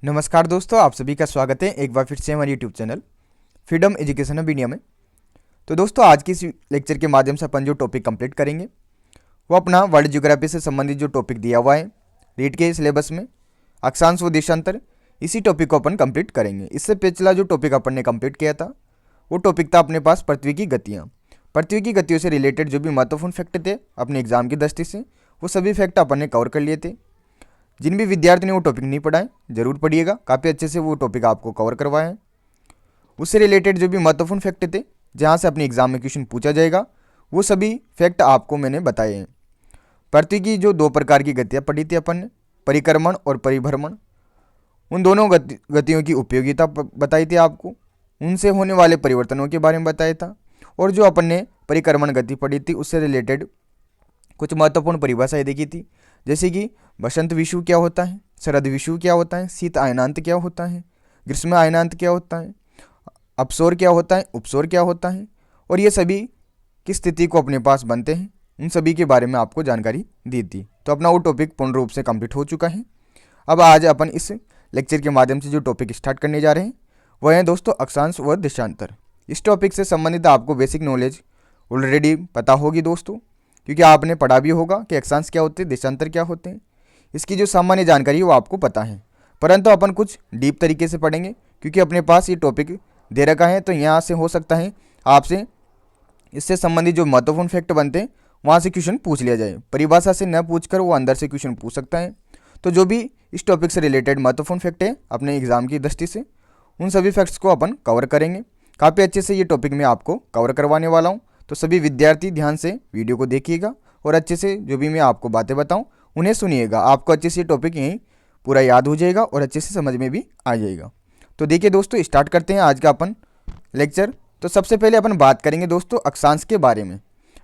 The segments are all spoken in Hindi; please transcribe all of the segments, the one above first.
नमस्कार दोस्तों, आप सभी का स्वागत है एक बार फिर से हमारे YouTube channel freedom education of India में। तो दोस्तों, आज की इस लेक्चर के माध्यम से अपन जो टॉपिक कंप्लीट करेंगे वो अपना वर्ल्ड ज्योग्राफी से संबंधित जो टॉपिक दिया हुआ है रीट के सिलेबस में, अक्षांश व देशांतर, इसी टॉपिक को अपन कंप्लीट करेंगे। इससे पिछला जो टॉपिक अपन ने कंप्लीट किया था वो टॉपिक था अपने पास पृथ्वी की गतियाँ। पृथ्वी की गतियों से रिलेटेड जो भी महत्वपूर्ण फैक्ट थे अपने एग्जाम की दृष्टि से, वो सभी फैक्ट अपन ने कवर कर लिए थे। जिन भी विद्यार्थी ने वो टॉपिक नहीं पढ़ा है जरूर पढ़िएगा, काफ़ी अच्छे से वो टॉपिक आपको कवर करवाए हैं। उससे रिलेटेड जो भी महत्वपूर्ण फैक्ट थे जहाँ से अपने एग्जाम में क्वेश्चन पूछा जाएगा वो सभी फैक्ट आपको मैंने बताए हैं। पृथ्वी की जो दो प्रकार की गतियाँ पढ़ी थी अपन ने, परिक्रमण और परिभ्रमण, उन दोनों गतियों की उपयोगिता बताई थी आपको, उनसे होने वाले परिवर्तनों के बारे में बताया था। और जो अपन ने परिक्रमण गति पढ़ी थी उससे रिलेटेड कुछ महत्वपूर्ण परिभाषाएं देखी थी, जैसे कि बसंत विषुव क्या होता है, शरद विषुव क्या होता है, शीत अयनांत क्या होता है, ग्रीष्म अयनांत क्या होता है, अपसौर क्या होता है, उपसौर क्या होता है, और ये सभी किस स्थिति को अपने पास बनते हैं, उन सभी के बारे में आपको जानकारी दी थी। तो अपना वो टॉपिक पूर्ण रूप से कंप्लीट हो चुका है। अब आज अपन इस लेक्चर के माध्यम से जो टॉपिक स्टार्ट करने जा रहे हैं वह है दोस्तों अक्षांश व देशांतर। इस टॉपिक से संबंधित आपको बेसिक नॉलेज ऑलरेडी पता होगी दोस्तों, क्योंकि आपने पढ़ा भी होगा कि अक्षांश क्या होते हैं, देशांतर क्या होते हैं। इसकी जो सामान्य जानकारी है वो आपको पता है, परंतु अपन कुछ डीप तरीके से पढ़ेंगे क्योंकि अपने पास ये टॉपिक दे रखा है। तो यहाँ से हो सकता है आपसे इससे संबंधित जो महत्वपूर्ण फैक्ट बनते हैं वहाँ से क्वेश्चन पूछ लिया जाए, परिभाषा से न पूछकर वो अंदर से क्वेश्चन पूछ सकता है। तो जो भी इस टॉपिक से रिलेटेड महत्वपूर्ण फैक्ट है अपने एग्जाम की दृष्टि से, उन सभी फैक्ट्स को अपन कवर करेंगे। काफ़ी अच्छे से ये टॉपिक मैं आपको कवर करवाने वाला हूँ। तो सभी विद्यार्थी ध्यान से वीडियो को देखिएगा और अच्छे से जो भी मैं आपको बातें बताऊं उन्हें सुनिएगा। आपको अच्छे से टॉपिक यहीं पूरा याद हो जाएगा और अच्छे से समझ में भी आ जाएगा। तो देखिए दोस्तों, स्टार्ट करते हैं आज का अपन लेक्चर। तो सबसे पहले अपन बात करेंगे दोस्तों अक्षांश के बारे में।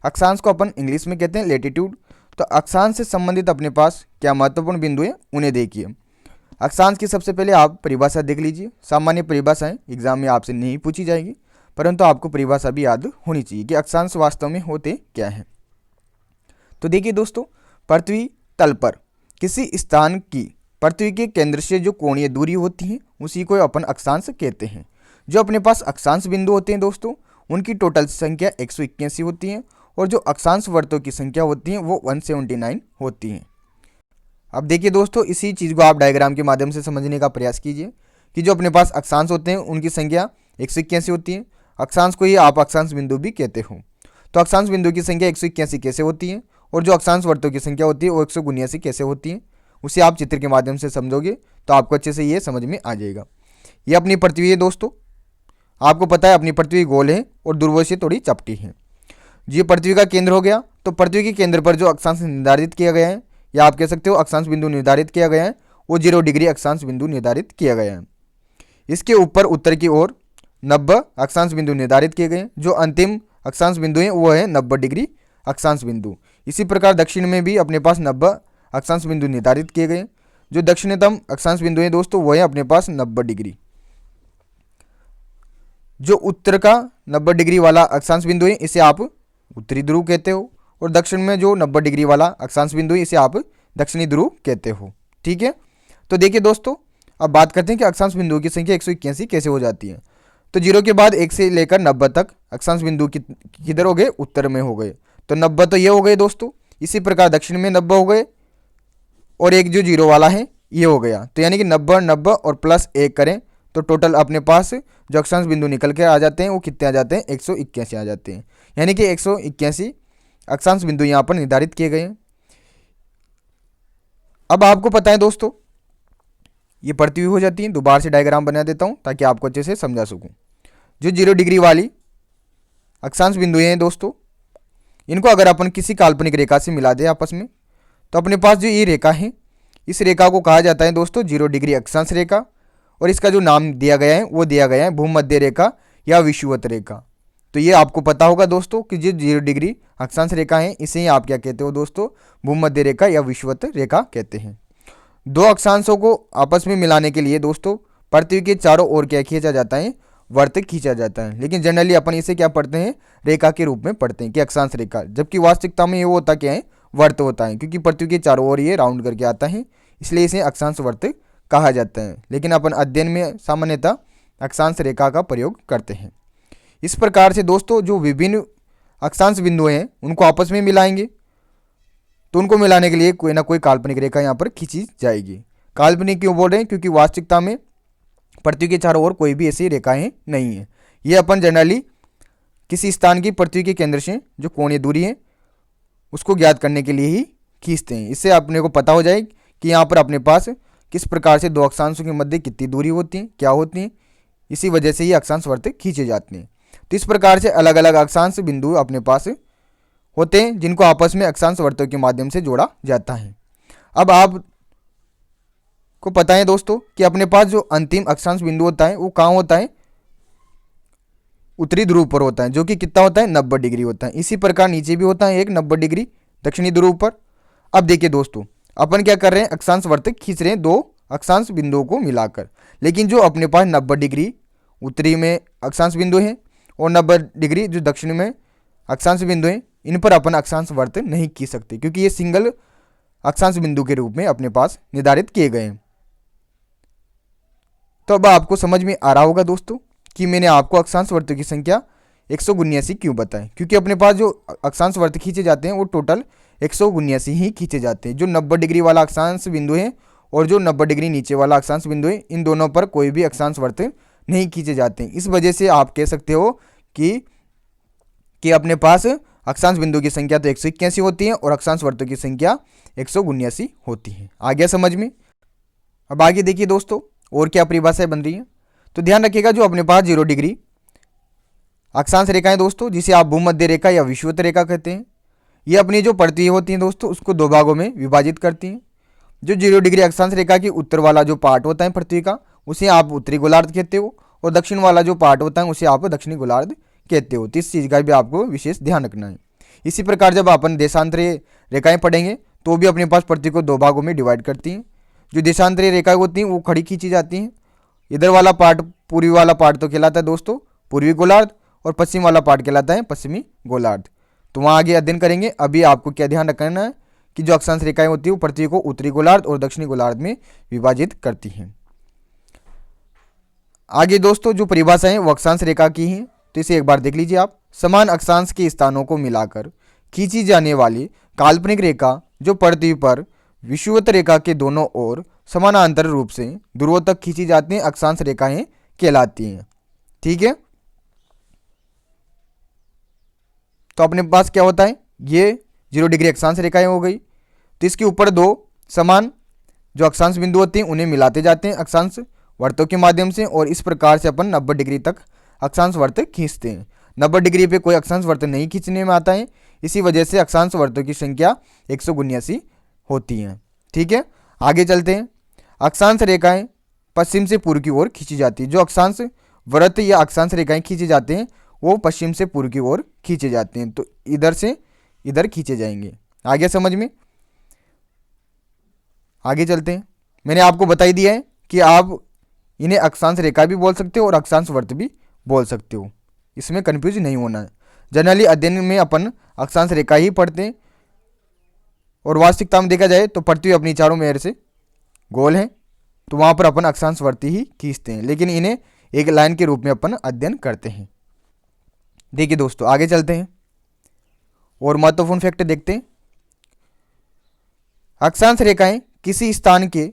अक्षांश को अपन इंग्लिश में कहते हैं लेटीट्यूड। तो अक्षांश से संबंधित अपने पास क्या महत्वपूर्ण बिंदु है उन्हें देखिए। अक्षांश की सबसे पहले आप परिभाषा देख लीजिए। सामान्य परिभाषाएं एग्जाम में आपसे नहीं पूछी जाएगी, परंतु आपको परिभाषा भी याद होनी चाहिए कि अक्षांश वास्तव में होते क्या है। तो देखिए दोस्तों, पृथ्वी तल पर किसी स्थान की पृथ्वी के केंद्र से जो कोणीय दूरी होती है उसी को अपन अक्षांश कहते हैं। जो अपने पास अक्षांश बिंदु होते हैं दोस्तों उनकी टोटल संख्या 181 होती है और जो अक्षांश वर्तों की संख्या होती है वो 179 होती है। अब देखिए दोस्तों, इसी चीज़ को आप डायग्राम के माध्यम से समझने का प्रयास कीजिए कि जो अपने पास अक्षांश होते हैं उनकी संख्या 181 होती है। अक्षांश को ही आप अक्षांश बिंदु भी कहते हो। तो अक्षांश बिंदु की संख्या 181 कैसे होती है और जो अक्षांश वर्तों की संख्या होती है वो 179 कैसे होती है, उसे आप चित्र के माध्यम से समझोगे तो आपको अच्छे से ये समझ में आ जाएगा। ये अपनी पृथ्वी है दोस्तों, आपको पता है अपनी पृथ्वी गोल है और ध्रुवों से थोड़ी चपटी है। ये पृथ्वी का केंद्र हो गया। तो पृथ्वी के केंद्र पर जो अक्षांश निर्धारित किया गया है या आप कह सकते हो अक्षांश बिंदु निर्धारित किया गया है वो 0 डिग्री अक्षांश बिंदु निर्धारित किया गया है। इसके ऊपर उत्तर की ओर 90 अक्षांश बिंदु निर्धारित किए गए। जो अंतिम अक्षांश बिंदु है वो है 90 डिग्री अक्षांश बिंदु। इसी प्रकार दक्षिण में भी अपने पास 90 अक्षांश बिंदु निर्धारित किए गए। जो दक्षिणतम अक्षांश बिंदु है दोस्तों वो है अपने पास 90 डिग्री। जो उत्तर का 90 डिग्री वाला अक्षांश बिंदु है इसे आप उत्तरी ध्रुव कहते हो और दक्षिण में जो 90 डिग्री वाला अक्षांश बिंदु है इसे आप दक्षिणी ध्रुव कहते हो। ठीक है, तो देखिए दोस्तों, अब बात करते हैं कि अक्षांश बिंदुओं की संख्या 181 कैसे हो जाती है। तो 0 के बाद 1 से लेकर 90 तक अक्षांश बिंदु किधर हो गए, उत्तर में हो गए। तो 90 तो ये हो गए दोस्तों। इसी प्रकार दक्षिण में 90 हो गए और एक जो 0 वाला है ये हो गया। तो यानी कि 90 90 और प्लस 1 करें तो टोटल अपने पास जो अक्षांश बिंदु निकल के आ जाते हैं वो कितने आ जाते हैं, 181 आ जाते हैं। यानी कि 181 अक्षांश बिंदु यहाँ पर निर्धारित किए गए हैं। अब आपको पता है दोस्तों ये पृथ्वी हो जाती है। दोबारा से डायग्राम बना देता हूँ ताकि आपको अच्छे से समझा सकूँ। जो 0 डिग्री वाली अक्षांश बिंदु हैं दोस्तों इनको अगर अपन किसी काल्पनिक रेखा से मिला दें आपस में तो अपने पास जो ये रेखा है इस रेखा को कहा जाता है दोस्तों 0 डिग्री अक्षांश रेखा। और इसका जो नाम दिया गया है वो दिया गया है भूमध्य रेखा या विषुवत रेखा। तो ये आपको पता होगा दोस्तों कि जो 0 डिग्री अक्षांश रेखा है इसे ही आप क्या कहते हो दोस्तों, भूमध्य रेखा या विषुवत रेखा कहते हैं। दो अक्षांशों को आपस में मिलाने के लिए दोस्तों पृथ्वी के चारों ओर क्या खींचा जाता है, वर्त खींचा जाता है। लेकिन जनरली अपन इसे क्या पढ़ते हैं, रेखा के रूप में पढ़ते हैं कि अक्षांश रेखा, जबकि वास्तविकता में ये वो होता क्या है, वर्त होता है। क्योंकि पृथ्वी के चारों ओर ये राउंड करके आता है इसलिए इसे अक्षांश वर्त कहा जाता है, लेकिन अपन अध्ययन में सामान्यतः अक्षांश रेखा का प्रयोग करते हैं। इस प्रकार से दोस्तों जो विभिन्न अक्षांश बिंदु हैं उनको आपस में मिलाएंगे, तो उनको मिलाने के लिए कोई ना कोई काल्पनिक रेखा यहाँ पर खींची जाएगी। काल्पनिक क्यों बोल रहे हैं? क्योंकि वास्तविकता में पृथ्वी के चारों ओर कोई भी ऐसी रेखाएं नहीं है। ये अपन जनरली किसी स्थान की पृथ्वी के केंद्र से जो कोणीय दूरी है उसको ज्ञात करने के लिए ही खींचते हैं। इससे अपने को पता हो जाए कि यहाँ पर अपने पास किस प्रकार से दो अक्षांशों के मध्य कितनी दूरी होती है, क्या होती है। इसी वजह से ये अक्षांश वृत्त खींचे जाते हैं। तो इस प्रकार से अलग अलग अक्षांश बिंदु अपने पास होते हैं जिनको आपस में अक्षांश वृत्तों के माध्यम से जोड़ा जाता है। अब आप को पता है दोस्तों कि अपने पास जो अंतिम अक्षांश बिंदु होता है वो कहाँ होता है? उत्तरी ध्रुव पर होता है, जो कि कितना होता है? 90 डिग्री होता है। इसी प्रकार नीचे भी होता है एक 90 डिग्री दक्षिणी ध्रुव पर। अब देखिए दोस्तों, अपन क्या कर रहे हैं? अक्षांश वृत्त खींच रहे हैं दो अक्षांश बिंदुओं को मिलाकर, लेकिन जो अपने पास 90 डिग्री उत्तरी में अक्षांश बिंदु है और 90 डिग्री जो दक्षिण में अक्षांश बिंदु है, इन पर अपन अक्षांश वृत्त नहीं खींच सकते क्योंकि ये सिंगल अक्षांश बिंदु के रूप में अपने पास निर्धारित किए गए हैं। तो अब आपको समझ में आ रहा होगा दोस्तों कि मैंने आपको अक्षांश वृत्तों की संख्या 179 क्यों बताएं, क्योंकि अपने पास जो अक्षांश वृत्त खींचे जाते हैं वो टोटल 179 ही खींचे जाते हैं। जो 90 डिग्री वाला अक्षांश बिंदु है और जो 90 डिग्री नीचे वाला अक्षांश बिंदु है, इन दोनों पर कोई भी अक्षांश वृत्त नहीं खींचे जाते हैं। इस वजह से आप कह सकते हो कि अपने पास अक्षांश बिंदु की संख्या तो 181 होती है और अक्षांश वृत्तों की संख्या 179 होती है। आ गया समझ में? अब आगे देखिए दोस्तों और क्या परिभाषाएं बन रही हैं। तो ध्यान रखिएगा, जो अपने पास 0 डिग्री अक्षांश रेखाएं दोस्तों, जिसे आप भूमध्य रेखा या विषुवत रेखा कहते हैं, ये अपनी जो पृथ्वी होती हैं दोस्तों उसको दो भागों में विभाजित करती हैं। जो 0 डिग्री अक्षांश रेखा की उत्तर वाला जो पार्ट होता है पृथ्वी का, उसे आप उत्तरी गोलार्ध कहते हो, और दक्षिण वाला जो पार्ट होता है उसे आप दक्षिणी गोलार्ध कहते हो। तो इस चीज़ का भी आपको विशेष ध्यान रखना है। इसी प्रकार जब अपन देशांतरीय रेखाएं पढ़ेंगे तो भी अपने पास पृथ्वी को दो भागों में डिवाइड करती हैं। जो देशांतरीय रेखाएं होती हैं वो खड़ी खींची जाती हैं। इधर वाला पार्ट, पूर्वी वाला पार्ट तो कहलाता है दोस्तों पूर्वी गोलार्ध, और पश्चिम वाला पार्ट कहलाता है पश्चिमी गोलार्ध। तो वहाँ आगे अध्ययन करेंगे। अभी आपको क्या ध्यान रखना है कि जो अक्षांश रेखाएं होती है वो पृथ्वी को उत्तरी गोलार्ध और दक्षिणी गोलार्ध में विभाजित करती हैं। आगे दोस्तों जो परिभाषा है वो अक्षांश रेखा की है, तो इसे एक बार देख लीजिए आप। समान अक्षांश के स्थानों को मिलाकर खींची जाने वाली काल्पनिक रेखा जो पृथ्वी पर विषुवत रेखा के दोनों ओर समानांतर रूप से ध्रुवों तक खींची जाती हैं अक्षांश रेखाएं कहलाती हैं। ठीक है, तो अपने पास क्या होता है? ये 0 डिग्री अक्षांश रेखाएं हो गई। तो इसके ऊपर दो समान जो अक्षांश बिंदु होते हैं उन्हें मिलाते जाते हैं अक्षांश वृत्तों के माध्यम से, और इस प्रकार से अपन 90 डिग्री तक अक्षांश वृत्त खींचते हैं। 90 डिग्री पे कोई अक्षांश वृत्त नहीं खींचने में आता है, इसी वजह से अक्षांश वृत्तों की संख्या 179 होती है। ठीक है, आगे चलते हैं। अक्षांश रेखाएं पश्चिम से पूर्व की ओर खींची जाती है। जो अक्षांश वृत्त या अक्षांश रेखाएं खींचे जाते हैं वो पश्चिम से पूर्व की ओर खींचे जाते हैं, तो इधर से इधर खींचे जाएंगे। आगे समझ में? आगे चलते हैं। मैंने आपको बता ही दिया है कि आप इन्हें अक्षांश रेखा भी बोल सकते हो और अक्षांश वृत्त भी बोल सकते हो, इसमें कंफ्यूज नहीं होना है। जनरली अध्ययन में अपन अक्षांश रेखा ही पढ़ते हैं, और वास्तविकता में देखा जाए तो पृथ्वी अपनी चारों मेर से गोल है, तो वहाँ पर अपन अक्षांश वृत्त ही खींचते हैं, लेकिन इन्हें एक लाइन के रूप में अपन अध्ययन करते हैं। देखिए दोस्तों आगे चलते हैं और महत्वपूर्ण फैक्ट देखते हैं। अक्षांश रेखाएं किसी स्थान के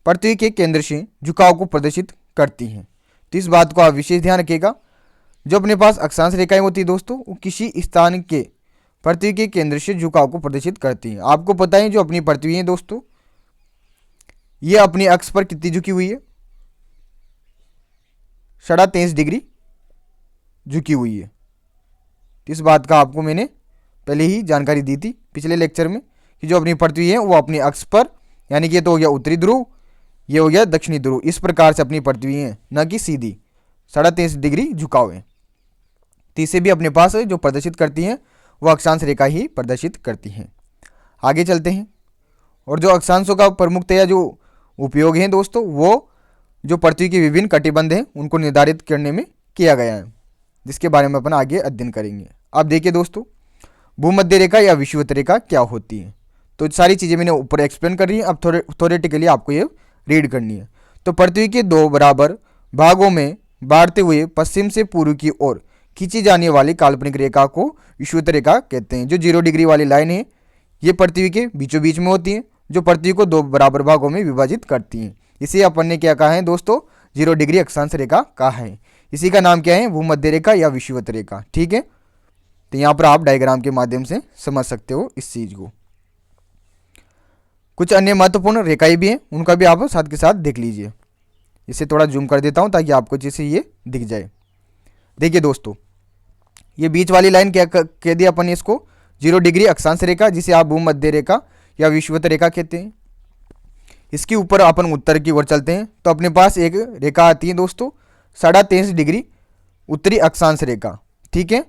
पृथ्वी के केंद्र से झुकाव को प्रदर्शित करती हैं। तो इस बात को आप विशेष ध्यान रखिएगा। जो अपने पास अक्षांश रेखाएं होती है दोस्तों वो किसी स्थान के पृथ्वी के केंद्र से झुकाव को प्रदर्शित करती हैं। आपको पता है जो अपनी पृथ्वी है दोस्तों ये अपनी अक्ष पर कितनी झुकी हुई है? 23.5 डिग्री झुकी हुई है। इस बात का आपको मैंने पहले ही जानकारी दी थी पिछले लेक्चर में कि जो अपनी पृथ्वी है वो अपनी अक्ष पर, यानी कि ये तो हो गया उत्तरी ध्रुव, ये हो गया दक्षिणी ध्रुव, इस प्रकार से अपनी पृथ्वी है, न कि सीधी 23.5 डिग्री झुकाव है। तो इसे भी अपने पास जो प्रदर्शित करती हैं वो अक्षांश रेखा ही प्रदर्शित करती हैं। आगे चलते हैं। और जो अक्षांशों का प्रमुखतया जो उपयोग है दोस्तों वो जो पृथ्वी के विभिन्न कटिबंध हैं उनको निर्धारित करने में किया गया है, जिसके बारे में अपन आगे अध्ययन करेंगे। अब देखिए दोस्तों भूमध्य रेखा या विषुवत रेखा क्या होती है, तो सारी चीज़ें मैंने ऊपर एक्सप्लेन कर रही हैं। अब थोड़ेटिकली आपको ये रीड करनी है। तो पृथ्वी के 2 बराबर भागों में बांटते हुए पश्चिम से पूर्व की ओर खींची जाने वाली काल्पनिक रेखा को विषुवत रेखा कहते हैं। जो 0 डिग्री वाली लाइन है ये पृथ्वी के बीचों बीच में होती है, जो पृथ्वी को 2 बराबर भागों में विभाजित करती हैं। इसे अपन ने क्या कहा है दोस्तों, 0 डिग्री अक्षांश रेखा कहा है। इसी का नाम क्या है, भूमध्य रेखा या विषुवत रेखा। ठीक है, तो यहाँ पर आप डायग्राम के माध्यम से समझ सकते हो इस चीज को। कुछ अन्य महत्वपूर्ण रेखाएं भी हैं, उनका भी आप साथ के साथ देख लीजिए। इसे थोड़ा जूम कर देता हूँ ताकि आपको जैसे ये दिख जाए। देखिए दोस्तों, ये बीच वाली लाइन क्या कह दिया अपन ने इसको, 0 डिग्री अक्षांश रेखा, जिसे आप भूमध्य रेखा या विषुवत रेखा कहते हैं। इसके ऊपर अपन उत्तर की ओर चलते हैं तो अपने पास एक रेखा आती है दोस्तों 23.5 डिग्री उत्तरी अक्षांश रेखा। ठीक है,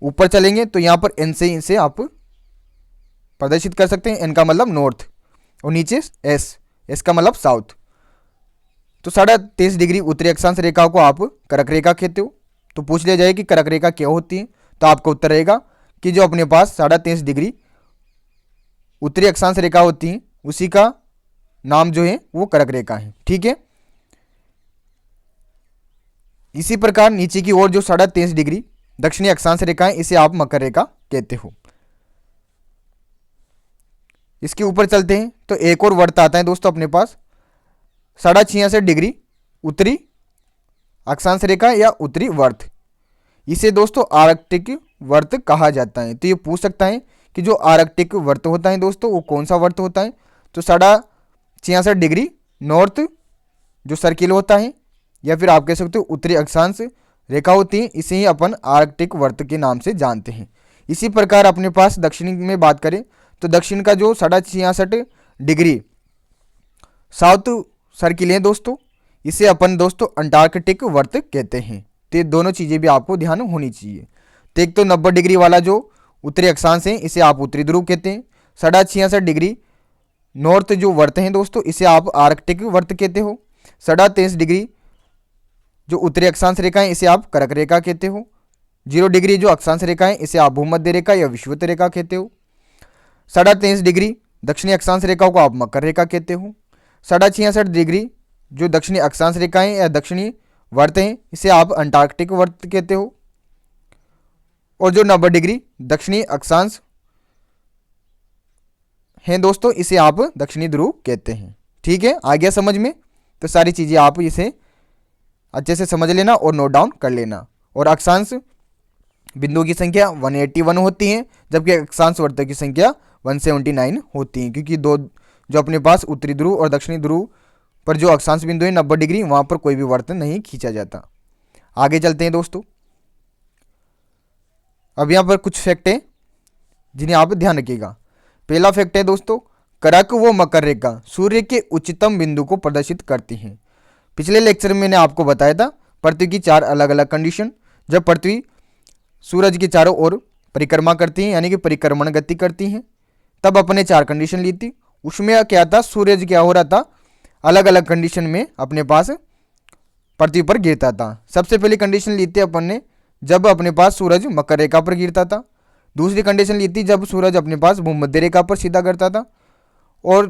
ऊपर चलेंगे तो यहाँ पर एन से इनसे आप प्रदर्शित कर सकते हैं। एन का मतलब नॉर्थ और नीचे एस का मतलब साउथ। तो 23.5 डिग्री उत्तरी अक्षांश रेखा को आप कर्क रेखा कहते हो। तो पूछ लिया जाए कि कर्क रेखा क्या होती है, तो आपका उत्तर रहेगा कि जो अपने पास 23.5 डिग्री उत्तरी अक्षांश रेखा होती है उसी का नाम जो है वो कर्क रेखा है। ठीक है, इसी प्रकार नीचे की ओर जो 23.5 डिग्री दक्षिणी अक्षांश रेखा है इसे आप मकर रेखा कहते हो। इसके ऊपर चलते हैं तो एक और वर्त आता है दोस्तों अपने पास 66.5 डिग्री उत्तरी अक्षांश रेखा या उत्तरी वर्त। इसे दोस्तों आर्कटिक वर्त कहा जाता है। तो ये पूछ सकता है कि जो आर्कटिक वर्त होता है दोस्तों वो कौन सा वर्त होता है, तो 66.5 डिग्री नॉर्थ जो सर्किल होता है या फिर आप कह सकते हो उत्तरी अक्षांश रेखा होती है, इसे ही अपन आर्कटिक वर्त के नाम से जानते हैं। इसी प्रकार अपने पास दक्षिण में बात करें तो दक्षिण का जो 66.5 डिग्री साउथ सर्किल है दोस्तों, इसे अपन दोस्तों अंटार्कटिक वर्त कहते हैं। तो ये दोनों चीज़ें भी आपको ध्यान होनी चाहिए। तो एक तो 90 डिग्री वाला जो उत्तरी अक्षांश है इसे आप उत्तरी ध्रुव कहते हैं। 66.5 डिग्री नॉर्थ जो वर्त हैं दोस्तों इसे आप आर्कटिक वर्त कहते हो। 23.5 डिग्री जो उत्तरी अक्षांश रेखा है इसे आप कर्क रेखा कहते हो। 0 डिग्री जो अक्षांश रेखा है इसे आप भूमध्य रेखा या विषुवत रेखा कहते हो। 23.5 डिग्री दक्षिणी अक्षांश रेखा को आप मकर रेखा कहते हो। 66.5 डिग्री जो दक्षिणी अक्षांश रेखा है या दक्षिणी वर्त हैं इसे आप अंटार्कटिक वर्त कहते हो। और जो 90 डिग्री दक्षिणी अक्षांश हैं दोस्तों इसे आप दक्षिणी ध्रुव कहते हैं। ठीक है, आ गया समझ में? तो सारी चीज़ें आप इसे अच्छे से समझ लेना और नोट डाउन कर लेना। और अक्षांश बिंदुओं की संख्या 181 होती है जबकि अक्षांश वर्तों की संख्या 179 होती है, क्योंकि दो जो अपने पास उत्तरी ध्रुव और दक्षिणी ध्रुव पर जो अक्षांश बिंदु है 90 डिग्री वहाँ पर कोई भी वर्त नहीं खींचा जाता। आगे चलते हैं दोस्तों। अब यहाँ पर कुछ फैक्ट है जिन्हें आप ध्यान रखिएगा। पहला फैक्ट है दोस्तों, कर्क व मकर रेखा सूर्य के उच्चतम बिंदु को प्रदर्शित करती हैं। पिछले लेक्चर में मैंने आपको बताया था पृथ्वी की 4 अलग अलग कंडीशन। जब पृथ्वी सूरज के चारों ओर परिक्रमा करती है यानी कि परिक्रमण गति करती हैं, तब अपने 4 कंडीशन ली थी। उसमें क्या था, सूरज क्या हो रहा था, अलग अलग कंडीशन में अपने पास पृथ्वी पर गिरता था। सबसे पहली कंडीशन ली थी अपन ने जब अपने पास सूरज मकर रेखा पर गिरता था। दूसरी कंडीशन ली थी जब सूरज अपने पास भूमध्य रेखा पर सीधा करता था। और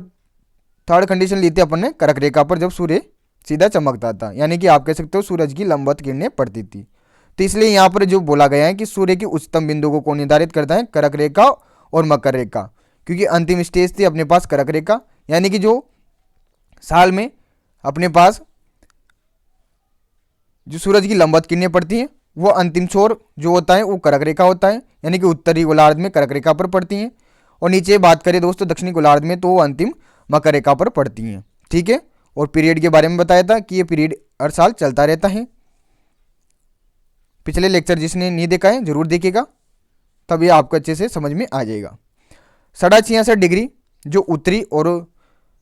थर्ड कंडीशन ली थी अपन ने कर्क रेखा पर जब सूर्य सीधा चमकता था, यानी कि आप कह सकते हो सूरज की लंबवत किरणें पड़ती थी। तो इसलिए यहाँ पर जो बोला गया है कि सूर्य के उच्चतम बिंदु को कौन निर्धारित करता है, कर्क रेखा और मकर रेखा, क्योंकि अंतिम स्टेज थी अपने पास कर्क रेखा, यानी कि जो साल में अपने पास जो सूरज की लंबवत किरणें पड़ती हैं वो अंतिम छोर जो होता है वो कर्क रेखा होता है, यानी कि उत्तरी गोलार्ध में कर्क रेखा पर पड़ती हैं। और नीचे बात करें दोस्तों दक्षिणी गोलार्ध में तो वो अंतिम मकर रेखा पर पड़ती हैं। ठीक है, और पीरियड के बारे में बताया था कि ये पीरियड हर साल चलता रहता है। पिछले लेक्चर जिसने नहीं देखा है जरूर देखिएगा, तब ये आपको अच्छे से समझ में आ जाएगा। 66.5 डिग्री जो उत्तरी और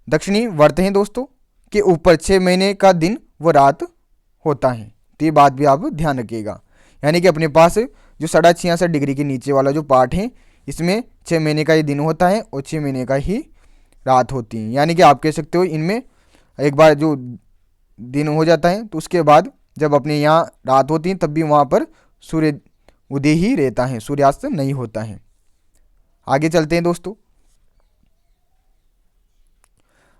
दक्षिणी वर्त हैं दोस्तों के ऊपर 6 महीने का दिन व रात होता है। तो ये बात भी आप ध्यान रखिएगा, यानी कि अपने पास जो 66.5 डिग्री के नीचे वाला जो पार्ट है इसमें 6 महीने का ही दिन होता है और 6 महीने का ही रात होती है। यानी कि आप कह सकते हो इनमें एक बार जो दिन हो जाता है तो उसके बाद जब अपने यहाँ रात होती है तब भी वहाँ पर सूर्य उदय ही रहता है, सूर्यास्त नहीं होता है। आगे चलते हैं दोस्तों।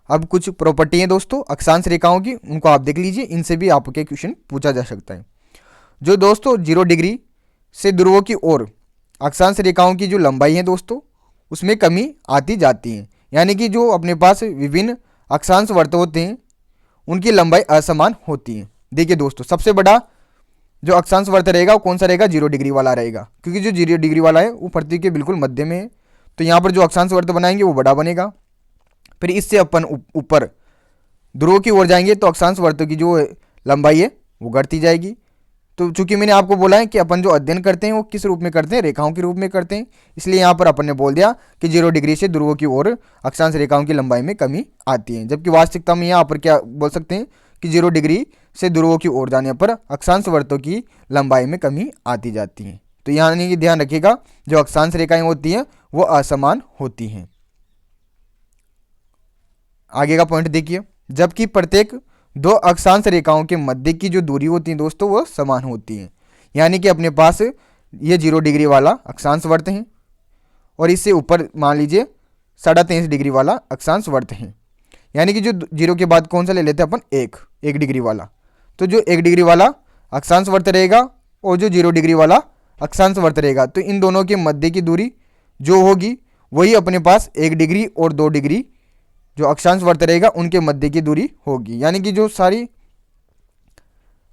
अब कुछ प्रॉपर्टी है दोस्तों अक्षांश रेखाओं की, उनको आप देख लीजिए, इनसे भी आपके क्वेश्चन पूछा जा सकता है। जो दोस्तों 0 डिग्री से ध्रुवों की ओर अक्षांश रेखाओं की जो लंबाई है दोस्तों उसमें कमी आती जाती है, यानी कि जो अपने पास विभिन्न अक्षांश वर्त होते हैं उनकी लंबाई असमान होती है। देखिए दोस्तों सबसे बड़ा जो अक्षांश वर्त रहेगा वो कौन सा रहेगा, 0 डिग्री वाला रहेगा, क्योंकि जो 0 डिग्री वाला है वो पृथ्वी के बिल्कुल मध्य में है, तो यहाँ पर जो अक्षांश वर्त बनाएंगे वो बड़ा बनेगा। फिर इससे अपन ऊपर ध्रुव की ओर जाएंगे तो अक्षांश वर्तों की जो लंबाई है वो घटती जाएगी। तो चूंकि मैंने आपको बोला है कि अपन जो अध्ययन करते हैं वो किस रूप में करते हैं, रेखाओं के रूप में करते हैं, इसलिए यहाँ पर अपन ने बोल दिया कि 0 डिग्री से ध्रुवों की ओर अक्षांश रेखाओं की लंबाई में कमी आती है। जबकि वास्तविकता में यहाँ पर क्या बोल सकते हैं कि 0 डिग्री से ध्रुवों की ओर जाने पर अक्षांश वर्तों की लंबाई में कमी आती जाती है। तो यानी कि ध्यान रखिएगा जो अक्षांश रेखाएं होती हैं वो असमान होती हैं। आगे का पॉइंट देखिए, जबकि प्रत्येक 2 अक्षांश रेखाओं के मध्य की जो दूरी होती है दोस्तों वो समान होती है। यानी कि अपने पास ये 0 डिग्री वाला अक्षांश वर्त है और इससे ऊपर मान लीजिए 23.5 डिग्री वाला अक्षांश वर्त है, यानी कि जो 0 के बाद कौन सा ले लेते हैं अपन, 1 डिग्री वाला। तो जो 1 डिग्री वाला अक्षांश वर्त रहेगा और जो 0 डिग्री वाला अक्षांश वर्त रहेगा, तो इन दोनों के मध्य की दूरी जो होगी वही अपने पास 1 डिग्री और 2 डिग्री जो अक्षांश वर्त रहेगा उनके मध्य की दूरी होगी। यानी कि जो सारी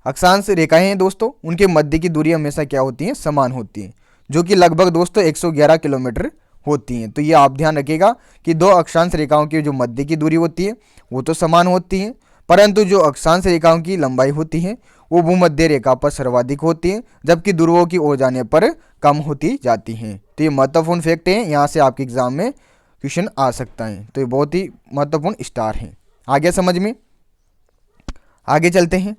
अक्षांश रेखाएं हैं दोस्तों उनके मध्य की दूरी हमेशा क्या होती हैं, समान होती हैं, जो कि लगभग दोस्तों 111 किलोमीटर होती हैं। तो ये आप ध्यान रखिएगा कि 2 अक्षांश रेखाओं की जो मध्य की दूरी होती है वो तो समान होती है, परंतु जो अक्षांश रेखाओं की लंबाई होती है वो भूमध्य रेखा पर सर्वाधिक होती है, जबकि ध्रुवों की ओर जाने पर कम होती जाती हैं। तो ये महत्वपूर्ण फैक्ट है, यहाँ से आपके एग्जाम में क्वेश्चन आ सकता है, तो ये बहुत ही महत्वपूर्ण स्टार है। आगे समझ में, आगे चलते हैं।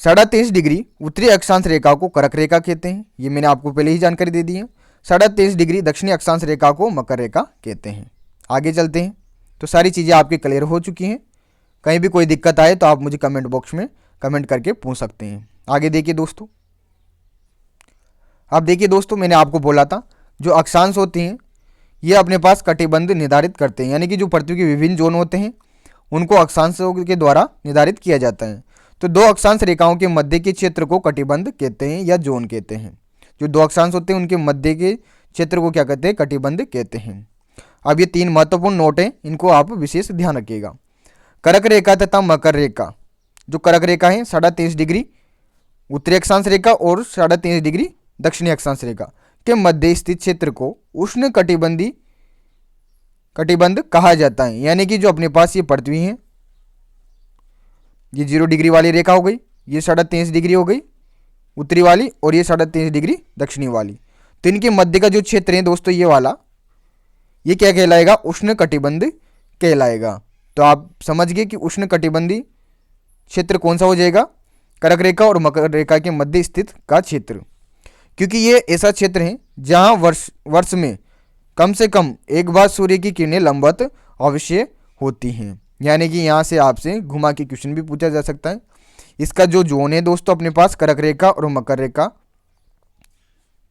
23.5 डिग्री उत्तरी अक्षांश रेखा को कर्क रेखा कहते हैं, ये मैंने आपको पहले ही जानकारी दे दी है। 23.5 डिग्री दक्षिणी अक्षांश रेखा को मकर रेखा कहते हैं। आगे चलते हैं। तो सारी चीज़ें आपके क्लियर हो चुकी हैं, कहीं भी कोई दिक्कत आए तो आप मुझे कमेंट बॉक्स में कमेंट करके पूछ सकते हैं। आगे देखिए दोस्तों, अब देखिए दोस्तों मैंने आपको बोला था जो अक्षांश होते हैं ये अपने पास कटिबंध निर्धारित करते हैं, यानी कि जो पृथ्वी के विभिन्न जोन होते हैं उनको अक्षांशों के द्वारा निर्धारित किया जाता है। तो 2 अक्षांश रेखाओं के मध्य के क्षेत्र को कटिबंध कहते हैं या जोन कहते हैं। जो 2 अक्षांश होते हैं उनके मध्य के क्षेत्र को क्या कहते हैं, कटिबंध कहते हैं। अब ये 3 महत्वपूर्ण नोट हैं, इनको आप विशेष ध्यान रखिएगा। कर्क रेखा तथा मकर रेखा, जो कर्क रेखा है 23.5 डिग्री उत्तरी अक्षांश रेखा और 23.5 डिग्री दक्षिणी अक्षांश रेखा के मध्य स्थित क्षेत्र को उष्ण कटिबंध कहा जाता है। यानी कि जो अपने पास ये पृथ्वी है, ये 0 डिग्री वाली रेखा हो गई, ये 23.5 डिग्री हो गई उत्तरी वाली और ये 23.5 डिग्री दक्षिणी वाली, तो इनके मध्य का जो क्षेत्र है दोस्तों ये वाला, ये क्या कहलाएगा, उष्ण कटिबंध कहलाएगा। तो आप समझ गए कि उष्ण कटिबंधी क्षेत्र कौन सा हो जाएगा, कर्क रेखा और मकर रेखा के मध्य स्थित का क्षेत्र, क्योंकि ये ऐसा क्षेत्र है जहां वर्ष में कम से कम एक बार सूर्य की किरणें लंबवत अवश्य होती हैं। यानी कि यहाँ से आपसे घुमा के क्वेश्चन भी पूछा जा सकता है। इसका जो जोन है दोस्तों अपने पास कर्क रेखा और मकर रेखा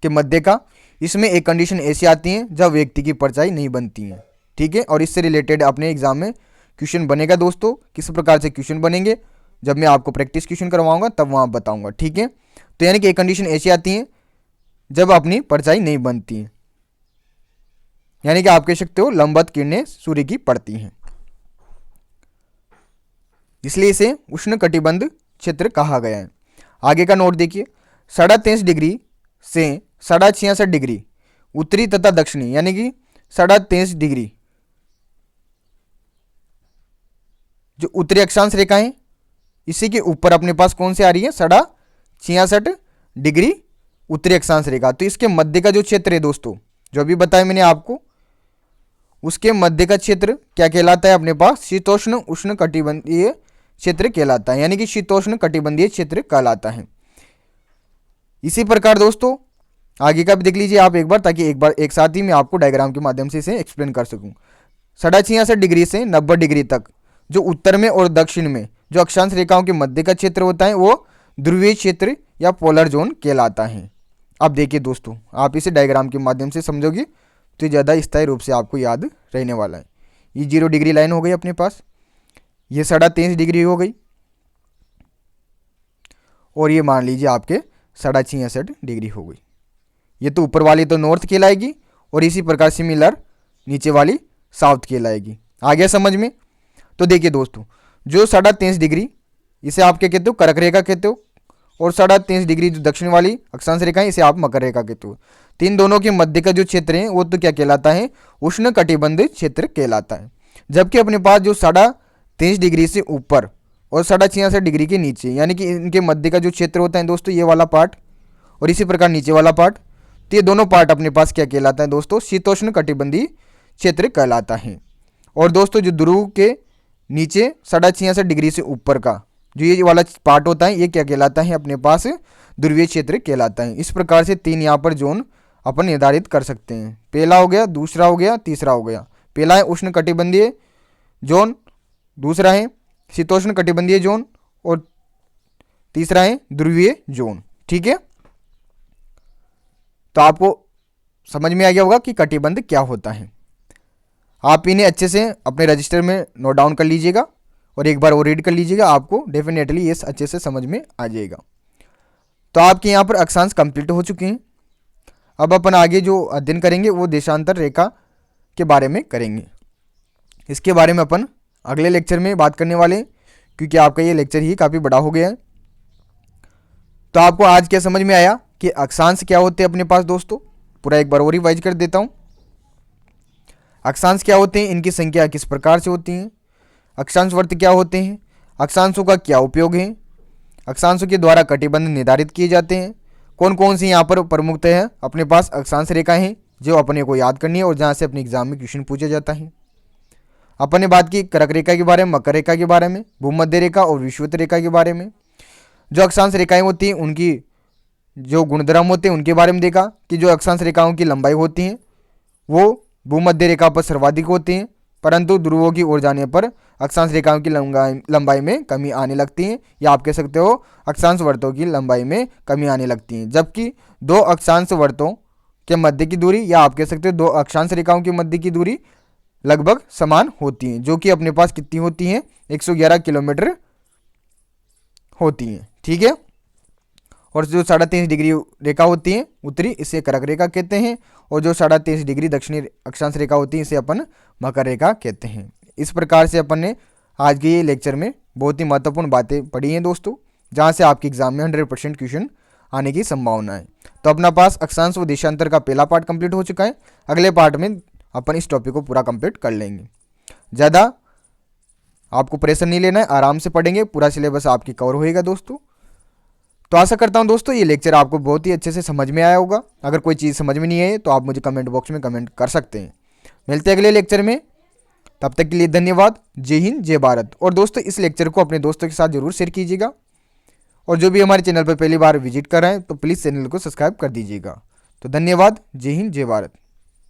के मध्य का, इसमें एक कंडीशन ऐसी आती है जब व्यक्ति की परछाई नहीं बनती है, ठीक है। और इससे रिलेटेड अपने एग्जाम में क्वेश्चन बनेगा दोस्तों, किस प्रकार से क्वेश्चन बनेंगे जब मैं आपको प्रैक्टिस क्वेश्चन करवाऊंगा तब वहाँ बताऊंगा, ठीक है। तो यानी कि एक कंडीशन ऐसी आती है जब अपनी परछाई नहीं बनती है, यानी कि आप कह सकते हो लंबवत किरणें सूर्य की पड़ती हैं, इसलिए इसे उष्ण कटिबंध क्षेत्र कहा गया है। आगे का नोट देखिए, 23.5 डिग्री से 66.5 डिग्री उत्तरी तथा दक्षिणी, यानी कि 23.5 डिग्री जो उत्तरी अक्षांश रेखा है इसी के ऊपर अपने पास कौन सी आ रही है, 66 डिग्री उत्तरी अक्षांश रेखा। तो इसके मध्य का जो क्षेत्र है दोस्तों, जो अभी बताया मैंने आपको, उसके मध्य का क्षेत्र क्या कहलाता है अपने पास, शीतोष्ण उष्ण कटिबंधीय क्षेत्र कहलाता है, यानी कि शीतोष्ण कटिबंधीय क्षेत्र कहलाता है। इसी प्रकार दोस्तों आगे का भी देख लीजिए आप एक बार, ताकि एक साथ ही मैं आपको डायग्राम के माध्यम से इसे एक्सप्लेन कर सकूं। 66 डिग्री से 90 डिग्री तक जो उत्तर में और दक्षिण में जो अक्षांश रेखाओं के मध्य का क्षेत्र होता है वो ध्रुवीय क्षेत्र या पोलर जोन कहलाता है। अब देखिए दोस्तों, आप इसे डायग्राम के माध्यम से समझोगे तो ज़्यादा स्थायी रूप से आपको याद रहने वाला है। ये 0 डिग्री लाइन हो गई अपने पास, ये 23.5 हो गई, और ये मान लीजिए आपके 66.5 हो गई। ये तो ऊपर वाली तो नॉर्थ कहलाएगी और इसी प्रकार सिमिलर नीचे वाली साउथ कहलाएगी। आ गया समझ में? तो देखिए दोस्तों, जो 23.5 इसे आप क्या कहते हो, कर्क रेखा कहते हो, और 23.5 जो दक्षिण वाली अक्षांश रेखा है इसे आप मकर रेखा कहते हो। तीन दोनों के मध्य का जो क्षेत्र है वो तो क्या कहलाता है, उष्ण कटिबंधीय क्षेत्र कहलाता है। जबकि अपने पास जो 23.5 से ऊपर और 66.5 के नीचे, यानी कि इनके मध्य का जो क्षेत्र होता है दोस्तों, ये वाला पार्ट, और इसी प्रकार नीचे वाला पार्ट, तो ये दोनों पार्ट अपने पास क्या कहलाता है दोस्तों, शीतोष्ण कटिबंधीय क्षेत्र कहलाता है। और दोस्तों जो ध्रुव के नीचे 66.5 से ऊपर का जो ये वाला पार्ट होता है ये क्या कहलाता है, अपने पास ध्रुवीय क्षेत्र कहलाता है। इस प्रकार से तीन यहाँ पर जोन अपन निर्धारित कर सकते हैं। पहला हो गया, दूसरा हो गया, तीसरा हो गया। पहला है उष्ण कटिबंधीय जोन, दूसरा है शीतोष्ण कटिबंधीय जोन, और तीसरा है ध्रुवीय जोन। ठीक है, तो आपको समझ में आ गया होगा कि कटिबंध क्या होता है। आप इन्हें अच्छे से अपने रजिस्टर में नोट डाउन कर लीजिएगा और एक बार वो रीड कर लीजिएगा, आपको डेफिनेटली ये अच्छे से समझ में आ जाएगा। तो आपके यहाँ पर अक्षांश कंप्लीट हो चुके हैं। अब अपन आगे जो अध्ययन करेंगे वो देशांतर रेखा के बारे में करेंगे। इसके बारे में अपन अगले लेक्चर में बात करने वाले हैं, क्योंकि आपका ये लेक्चर ही काफ़ी बड़ा हो गया है। तो आपको आज क्या समझ में आया कि अक्षांश क्या होते हैं अपने पास दोस्तों, पूरा एक बार और रिवाइज कर देता हूँ। अक्षांश क्या होते हैं, इनकी संख्या किस प्रकार से होती है, अक्षांश वर्त क्या होते हैं, अक्षांशों का क्या उपयोग है, अक्षांशों के द्वारा कटिबंध निर्धारित किए जाते हैं, कौन कौन सी यहाँ पर प्रमुखतः है अपने पास अक्षांश रेखाएं हैं जो अपने को याद करनी है और जहाँ से अपने एग्जाम में क्वेश्चन पूछा जाता है। अपन ने बात की कर्क रेखा के बारे में, मकर रेखा के बारे में, भूमध्य रेखा और विषुवत रेखा के बारे में। जो अक्षांश रेखाएं होती हैं उनकी जो गुणधर्म होते हैं उनके बारे में देखा कि जो अक्षांश रेखाओं की लंबाई होती है वो भूमध्य रेखा पर सर्वाधिक होती हैं, परंतु ध्रुवों की ओर जाने पर अक्षांश रेखाओं की लंबाई में कमी आने लगती है, या आप कह सकते हो अक्षांश वर्तों की लंबाई में कमी आने लगती है। जबकि दो अक्षांश वर्तों के मध्य की दूरी, या आप कह सकते हो दो अक्षांश रेखाओं के मध्य की दूरी लगभग समान होती है, जो कि अपने पास कितनी होती है, 111 किलोमीटर होती है। ठीक है, और जो 23.5 रेखा होती है उत्तरी, इसे कर्क रेखा कहते हैं, और जो 23.5 दक्षिणी अक्षांश रेखा होती है इसे अपन मकर रेखा कहते हैं। इस प्रकार से अपन ने आज के ये लेक्चर में बहुत ही महत्वपूर्ण बातें पढ़ी हैं दोस्तों, जहाँ से आपके एग्जाम में 100% क्वेश्चन आने की संभावना है। तो अपना पास अक्षांश व देशांतर का पहला पार्ट कंप्लीट हो चुका है। अगले पार्ट में अपन इस टॉपिक को पूरा कंप्लीट कर लेंगे। ज़्यादा आपको प्रेशर नहीं लेना है, आराम से पढ़ेंगे, पूरा सिलेबस आपकी कवर होएगा दोस्तों। तो आशा करता हूं दोस्तों ये लेक्चर आपको बहुत ही अच्छे से समझ में आया होगा। अगर कोई चीज़ समझ में नहीं आई तो आप मुझे कमेंट बॉक्स में कमेंट कर सकते हैं। मिलते हैं अगले लेक्चर में, तब तक के लिए धन्यवाद। जय हिंद, जय भारत। और दोस्तों इस लेक्चर को अपने दोस्तों के साथ जरूर शेयर कीजिएगा, और जो भी हमारे चैनल पर पहली बार विजिट कर रहे हैं तो प्लीज़ चैनल को सब्सक्राइब कर दीजिएगा। तो धन्यवाद, जय हिंद, जय भारत।